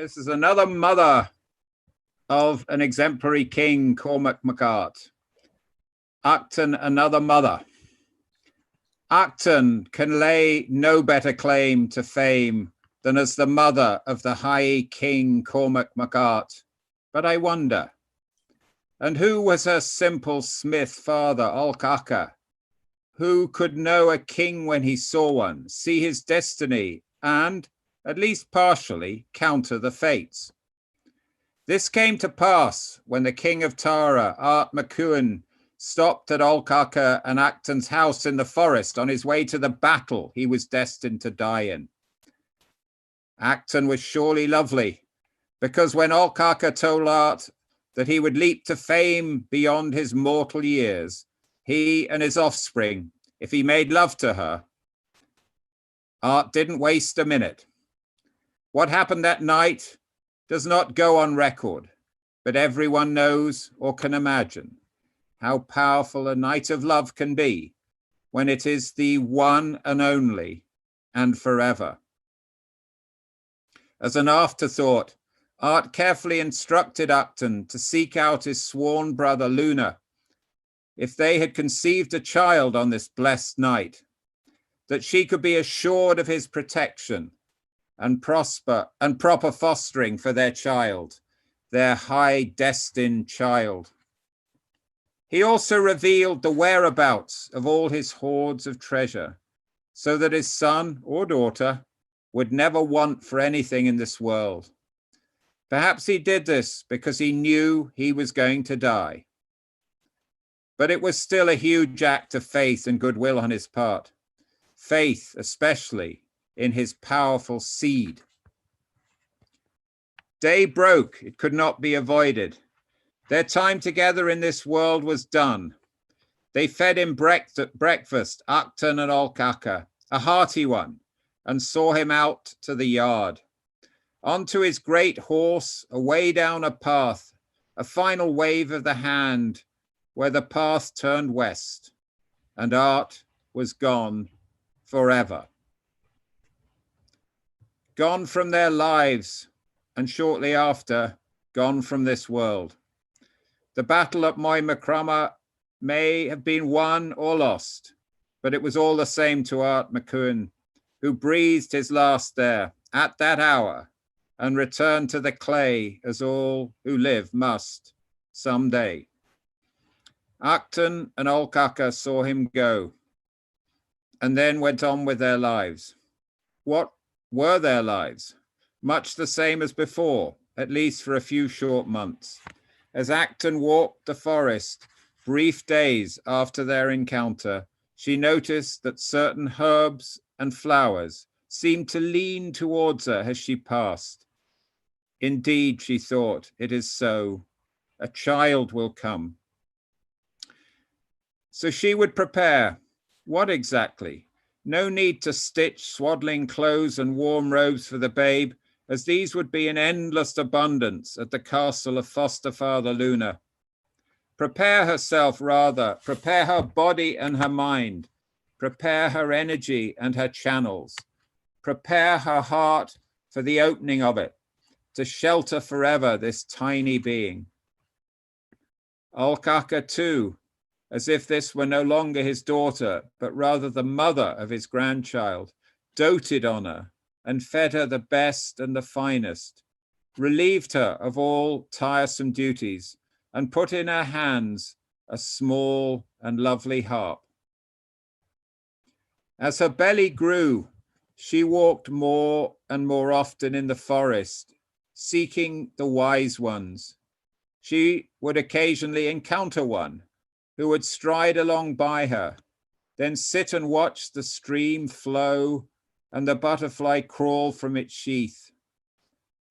This is another mother of an exemplary king, Cormac MacArt. Achtan, another mother. Achtan can lay no better claim to fame than as the mother of the high king Cormac MacArt. But I wonder, and who was her simple smith father, Olcacha, who could know a king when he saw one, see his destiny, and, at least partially, counter the fates? This came to pass when the king of Tara, Art MacEwen, stopped at Olcacha and Achtan's house in the forest on his way to the battle he was destined to die in. Achtan was surely lovely, because when Olcacha told Art that he would leap to fame beyond his mortal years, he and his offspring, if he made love to her, Art didn't waste a minute. What happened that night does not go on record, but everyone knows or can imagine how powerful a night of love can be when it is the one and only and forever. As an afterthought, Art carefully instructed Achtan to seek out his sworn brother Luna, if they had conceived a child on this blessed night, that she could be assured of his protection and proper fostering for their child, their high destined child. He also revealed the whereabouts of all his hoards of treasure, so that his son or daughter would never want for anything in this world. Perhaps he did this because he knew he was going to die. But it was still a huge act of faith and goodwill on his part. Faith, especially in his powerful seed. Day broke, it could not be avoided. Their time together in this world was done. They fed him breakfast, Achtan and Olcacha, a hearty one, and saw him out to the yard. Onto his great horse, away down a path, a final wave of the hand, where the path turned west, and Art was gone forever. Gone from their lives, and shortly after, gone from this world. The battle at Moimacrama may have been won or lost, but it was all the same to Art MacEwen, who breathed his last there at that hour and returned to the clay as all who live must someday. Achtan and Olcacha saw him go and then went on with their lives. What were their lives? Much the same as before, at least for a few short months. As Achtan walked the forest, brief days after their encounter, she noticed that certain herbs and flowers seemed to lean towards her as she passed. Indeed, she thought, it is so. A child will come. So she would prepare. What exactly? No need to stitch swaddling clothes and warm robes for the babe, as these would be in endless abundance at the castle of foster father Luna. Prepare herself rather, prepare her body and her mind, prepare her energy and her channels, prepare her heart for the opening of it, to shelter forever this tiny being. Olcacha too, as if this were no longer his daughter, but rather the mother of his grandchild, doted on her and fed her the best and the finest, relieved her of all tiresome duties, and put in her hands a small and lovely harp. As her belly grew, she walked more and more often in the forest, seeking the wise ones. She would occasionally encounter one who would stride along by her, then sit and watch the stream flow and the butterfly crawl from its sheath.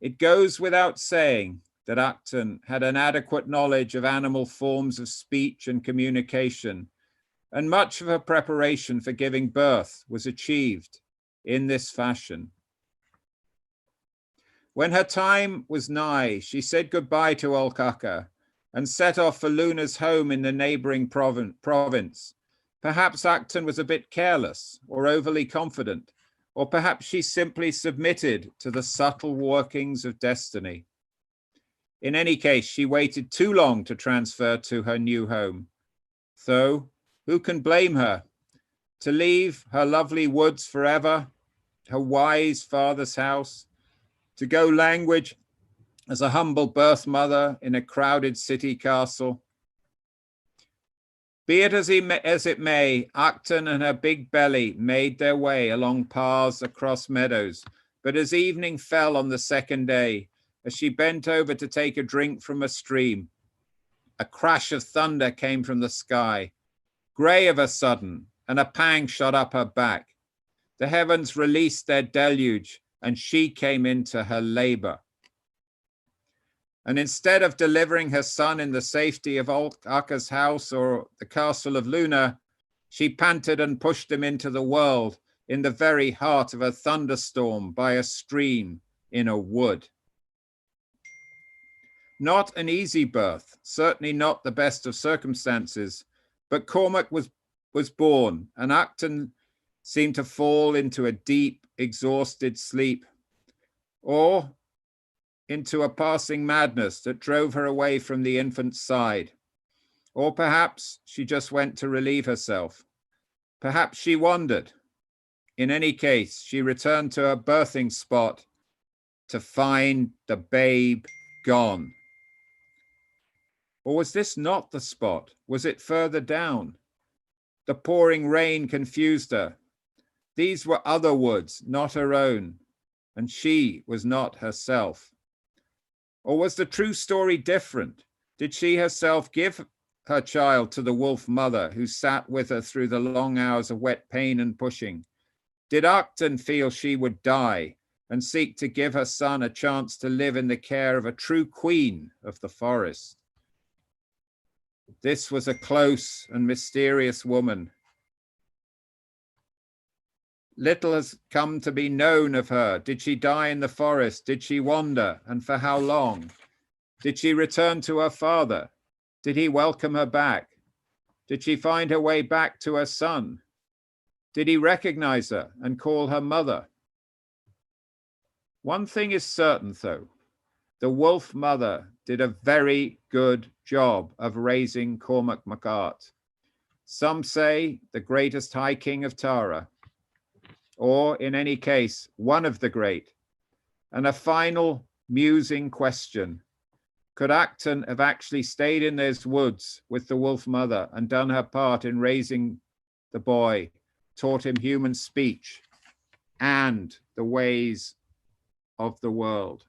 It goes without saying that Achtan had an adequate knowledge of animal forms of speech and communication, and much of her preparation for giving birth was achieved in this fashion. When her time was nigh, she said goodbye to Olcacha and set off for Luna's home in the neighboring province. Perhaps Achtan was a bit careless or overly confident, Or perhaps she simply submitted to the subtle workings of destiny. In any case, she waited too long to transfer to her new home. Though, who can blame her? To leave her lovely woods forever, her wise father's house, to go language as a humble birth mother in a crowded city castle. Be it as it may, Achtan and her big belly made their way along paths across meadows. But as evening fell on the second day, as she bent over to take a drink from a stream, a crash of thunder came from the sky, grey of a sudden, and a pang shot up her back. The heavens released their deluge, and she came into her labor. And instead of delivering her son in the safety of old Akka's house or the castle of Luna, she panted and pushed him into the world in the very heart of a thunderstorm by a stream in a wood. Not an easy birth, certainly not the best of circumstances, but Cormac was born, and Achtan seemed to fall into a deep, exhausted sleep, or into a passing madness that drove her away from the infant's side. Or perhaps she just went to relieve herself. Perhaps she wandered. In any case, she returned to her birthing spot to find the babe gone. Or was this not the spot? Was it further down? The pouring rain confused her. These were other woods, not her own, and she was not herself. Or was the true story different? Did she herself give her child to the wolf mother who sat with her through the long hours of wet pain and pushing? Did Achtan feel she would die and seek to give her son a chance to live in the care of a true queen of the forest? This was a close and mysterious woman. Little has come to be known of her. Did she die in the forest? Did she wander? And for how long? Did she return to her father? Did he welcome her back? Did she find her way back to her son? Did he recognize her and call her mother? One thing is certain, though. The wolf mother did a very good job of raising Cormac MacArt. Some say the greatest High King of Tara, or in any case, one of the great. And a final musing question. Could Achtan have actually stayed in those woods with the wolf mother and done her part in raising the boy, taught him human speech and the ways of the world?